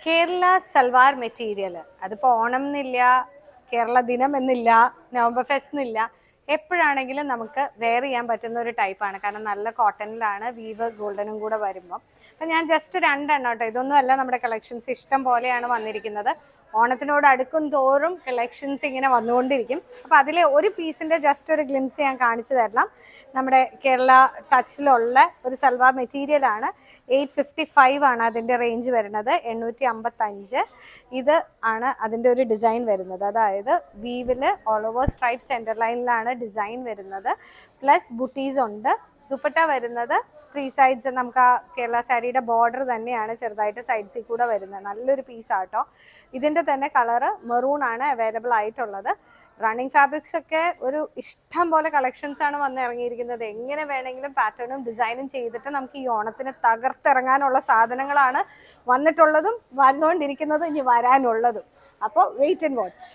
Kerala salwar material അതിപ്പോൾ ഓണം എന്നില്ല, കേരള ദിനം എന്നില്ല, നവംബർ ഫെസ്റ്റ് എന്നില്ല, എപ്പോഴാണെങ്കിലും നമുക്ക് വെയർ ചെയ്യാൻ പറ്റുന്ന ഒരു ടൈപ്പാണ്. കാരണം നല്ല കോട്ടണിലാണ്, വീവ് ഗോൾഡനും കൂടെ വരുമ്പോൾ. അപ്പം ഞാൻ ജസ്റ്റ് രണ്ടെണ്ണം കേട്ടോ, ഇതൊന്നും അല്ല നമ്മുടെ കളക്ഷൻസ് ഇഷ്ടം പോലെയാണ് വന്നിരിക്കുന്നത്. ഓണത്തിനോട് അടുക്കും തോറും കളക്ഷൻസ് ഇങ്ങനെ വന്നുകൊണ്ടിരിക്കും. അപ്പോൾ അതിലെ ഒരു പീസിൻ്റെ ജസ്റ്റ് ഒരു ഗ്ലിംസ് ഞാൻ കാണിച്ചു തരണം. നമ്മുടെ കേരള ടച്ചിലുള്ള ഒരു സൽവാർ മെറ്റീരിയലാണ്. 855 ആണ് അതിൻ്റെ റേഞ്ച് വരുന്നത്, 855. ഇത് ആണ് അതിൻ്റെ ഒരു ഡിസൈൻ വരുന്നത്. അതായത് വീവിൽ ഓൾ ഓവർ സ്ട്രൈപ്പ് സെൻറ്റർ ലൈനിലാണ് ഡിസൈൻ വരുന്നത്. പ്ലസ് ബുട്ടീസ് ഉണ്ട്. ദുപ്പട്ട വരുന്നത് 3 സൈഡ്സ്, നമുക്ക് ആ കേരള സാരിയുടെ ബോർഡർ തന്നെയാണ് ചെറുതായിട്ട് സൈഡ്സിൽ കൂടെ വരുന്നത്. നല്ലൊരു പീസാട്ടോ. ഇതിൻ്റെ തന്നെ കളറ് മെറൂൺ ആണ് അവൈലബിൾ ആയിട്ടുള്ളത്. റണ്ണിങ് ഫാബ്രിക്സ് ഒക്കെ ഒരു ഇഷ്ടം പോലെ കളക്ഷൻസ് ആണ് വന്ന് ഇറങ്ങിയിരിക്കുന്നത്. എങ്ങനെ വേണമെങ്കിലും പാറ്റേണും ഡിസൈനും ചെയ്തിട്ട് നമുക്ക് ഈ ഓണത്തിന് തകർത്തിറങ്ങാനുള്ള സാധനങ്ങളാണ് വന്നിട്ടുള്ളതും വന്നുകൊണ്ടിരിക്കുന്നതും ഇനി വരാനുള്ളതും. അപ്പോൾ വെയിറ്റ് ആൻഡ് വാച്ച്.